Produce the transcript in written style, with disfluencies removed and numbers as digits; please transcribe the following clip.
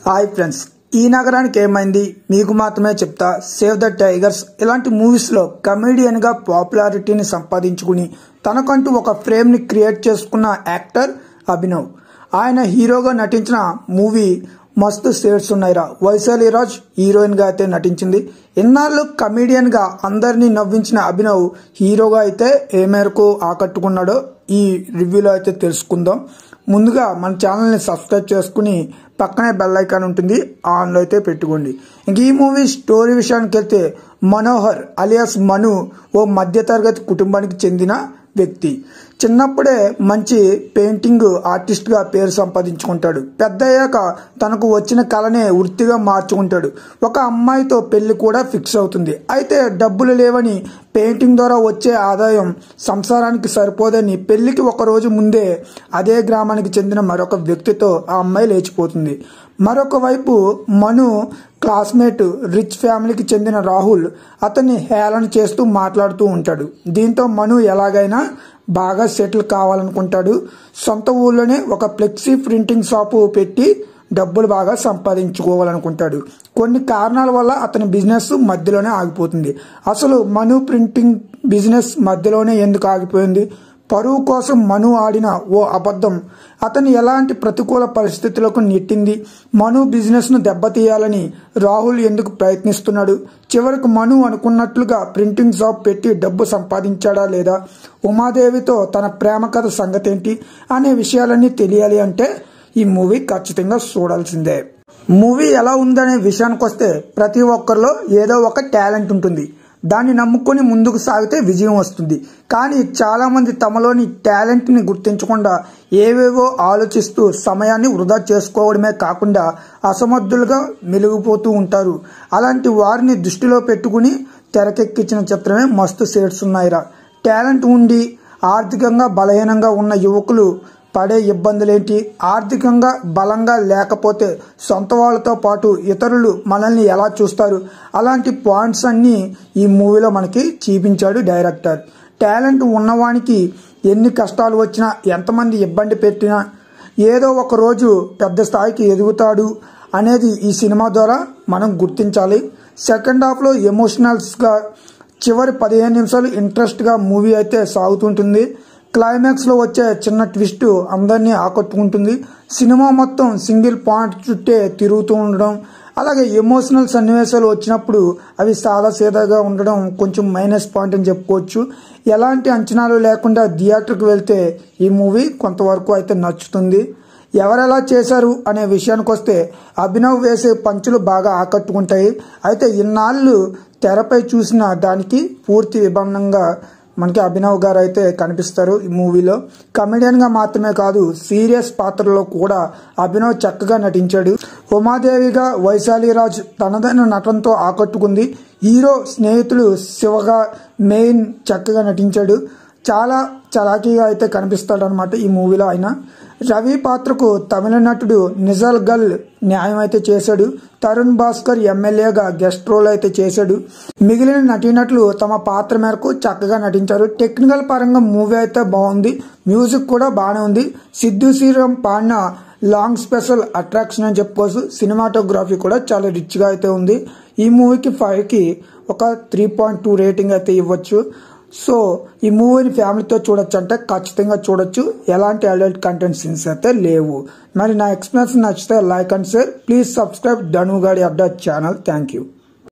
Hi friends, ఈ నగరానికి ఏమైంది మీకు మాత్రమే చెప్తా, సేవ్ ద టైగర్స్ ఇలాంటి మూవీస్లో కమెడియన్గా పాపులారిటీని సంపాదించుకుని తనకంటూ ఒక ఫ్రేమ్ని క్రియేట్ చేసుకున్న యాక్టర్ అభినవ్. ఆయన హీరోగా నటించిన మూవీ మస్తు షేడ్స్ ఉన్నాయిరా. వైశాలి రాజ్ హీరోయిన్గా అయితే నటించింది. ఇన్నాళ్ళు కమెడియన్గా అందరినీ నవ్వించిన అభినవ్ హీరోగా అయితే ఏ మేరకు ఆకట్టుకున్నాడో ఈ రివ్యూలో అయితే తెలుసుకుందాం. ముందుగా మన ఛానల్ని సబ్స్క్రైబ్ చేసుకుని పక్కనే బెల్ ఐకాన్ ఉంటుంది, ఆన్లో అయితే పెట్టుకోండి. ఇంక ఈ మూవీ స్టోరీ విషయానికి వెళ్తే, మనోహర్ అలియాస్ మను ఓ మధ్యతరగతి కుటుంబానికి చెందిన వ్యక్తి. చిన్నప్పుడే మంచి పెయింటింగ్ ఆర్టిస్ట్గా పేరు సంపాదించుకుంటాడు. పెద్ద అయ్యాక తనకు వచ్చిన కళనే వృత్తిగా మార్చుకుంటాడు. ఒక అమ్మాయితో పెళ్లి కూడా ఫిక్స్ అవుతుంది. అయితే డబ్బులు లేవని, పెయింటింగ్ ద్వారా వచ్చే ఆదాయం సంసారానికి సరిపోదని పెళ్లికి ఒక రోజు ముందే అదే గ్రామానికి చెందిన మరొక వ్యక్తితో ఆ అమ్మాయి లేచిపోతుంది. మరొక వైపు మను క్లాస్మేట్ రిచ్ ఫ్యామిలీకి చెందిన రాహుల్ అతన్ని హేళన చేస్తూ మాట్లాడుతూ ఉంటాడు. దీంతో మను ఎలాగైనా బాగా సెటిల్ కావాలనుకుంటాడు. సొంత ఊళ్ళోనే ఒక ఫ్లెక్సీ ప్రింటింగ్ షాపు పెట్టి డబ్బులు బాగా సంపాదించుకోవాలనుకుంటాడు. కొన్ని కారణాల వల్ల అతని బిజినెస్ మధ్యలోనే ఆగిపోతుంది. అసలు మను ప్రింటింగ్ బిజినెస్ మధ్యలోనే ఎందుకు ఆగిపోయింది? పరువు కోసం మను ఆడిన ఓ అబద్ధం అతన్ని ఎలాంటి ప్రతికూల పరిస్థితులకు నెట్టింది? మను బిజినెస్ను దెబ్బతీయాలని రాహుల్ ఎందుకు ప్రయత్నిస్తున్నాడు? చివరికి మను అనుకున్నట్లుగా ప్రింటింగ్ షాప్ పెట్టి డబ్బు సంపాదించాడా లేదా? ఉమాదేవితో తన ప్రేమ కథ సంగతి ఏంటి అనే విషయాలన్నీ తెలియాలి అంటే ఈ మూవీ ఖచ్చితంగా చూడాల్సిందే. మూవీ ఎలా ఉందనే విషయానికి వస్తే, ప్రతి ఒక్కరిలో ఏదో ఒక టాలెంట్ ఉంటుంది. దాన్ని నమ్ముకొని ముందుకు సాగితే విజయం వస్తుంది. కానీ చాలామంది తమలోని టాలెంట్ని గుర్తించకుండా ఏవేవో ఆలోచిస్తూ సమయాన్ని వృధా చేసుకోవడమే కాకుండా అసమర్థులుగా మెలిగిపోతూ ఉంటారు. అలాంటి వారిని దృష్టిలో పెట్టుకుని తెరకెక్కించిన చిత్రమే మస్తు షేడ్స్ ఉన్నాయిరా. టాలెంట్ ఉండి ఆర్థికంగా బలహీనంగా ఉన్న యువకులు పడే ఇబ్బందులేంటి? ఆర్థికంగా బలంగా లేకపోతే సొంత వాళ్ళతో పాటు ఇతరులు మనల్ని ఎలా చూస్తారు? అలాంటి పాయింట్స్ అన్నీ ఈ మూవీలో మనకి చూపించాడు డైరెక్టర్. టాలెంట్ ఉన్నవానికి ఎన్ని కష్టాలు వచ్చినా, ఎంతమంది ఇబ్బంది పెట్టినా ఏదో ఒక రోజు పెద్ద స్థాయికి ఎదుగుతాడు అనేది ఈ సినిమా ద్వారా మనం గుర్తించాలి. సెకండ్ హాఫ్లో ఎమోషనల్స్గా చివరి 15 నిమిషాలు ఇంట్రెస్ట్గా మూవీ అయితే సాగుతుంటుంది. క్లైమాక్స్లో వచ్చే చిన్న ట్విస్ట్ అందరినీ ఆకట్టుకుంటుంది. సినిమా మొత్తం సింగిల్ పాయింట్ చుట్టే తిరుగుతూ ఉండడం, అలాగే ఎమోషనల్ సన్నివేశాలు వచ్చినప్పుడు అవి సాదాసీదాగా ఉండడం కొంచెం మైనస్ పాయింట్ అని చెప్పుకోవచ్చు. ఎలాంటి అంచనాలు లేకుండా థియేటర్కి వెళ్తే ఈ మూవీ కొంతవరకు అయితే నచ్చుతుంది. ఎవరెలా చేశారు అనే విషయానికి వస్తే, అభినవ్ వేసే పంచులు బాగా ఆకట్టుకుంటాయి. అయితే ఇన్నాళ్ళు తెరపై చూసిన దానికి పూర్తి విభిన్నంగా మనకి అభినవ్ గారు అయితే కనిపిస్తారు ఈ మూవీలో. కమెడియన్గా మాత్రమే కాదు, సీరియస్ పాత్రలో కూడా అభినవ్ చక్కగా నటించాడు. ఉమాదేవిగా వైశాలి రాజ్ తనదైన నటనతో ఆకట్టుకుంది. హీరో స్నేహితుడు శివగా మెయిన్ చక్కగా నటించాడు. చాలా చలాకీగా అయితే కనిపిస్తాడు అనమాట ఈ మూవీలో ఆయన. రవి పాత్రకు తమిళ నటుడు నిజల్ గల్ న్యాయం అయితే చేశాడు. తరుణ్ భాస్కర్ ఎమ్మెల్యేగా గెస్ట్ రోల్ అయితే చేశాడు. మిగిలిన నటీనటులు తమ పాత్ర మేరకు చక్కగా నటించారు. టెక్నికల్ పరంగా మూవీ అయితే బాగుంది. మ్యూజిక్ కూడా బాగానే ఉంది. సిద్ధు శ్రీరామ్ పాడిన లాంగ్ స్పెషల్ అట్రాక్షన్ అని చెప్పుకోవచ్చు. సినిమాటోగ్రఫీ కూడా చాలా రిచ్గా అయితే ఉంది. ఈ మూవీకి 5కి ఒక 3.2 రేటింగ్ అయితే ఇవ్వచ్చు. సో ఈ మూవీని ఫ్యామిలీతో చూడొచ్చు అంటే ఖచ్చితంగా చూడొచ్చు. ఎలాంటి అడల్ట్ కంటెంట్ సీన్స్ అయితే లేవు. మరి నా ఎక్స్ప్లెనేషన్ నచ్చితే like and share. Please subscribe ధనుగాడి అప్డేట్ ఛానల్. Thank you.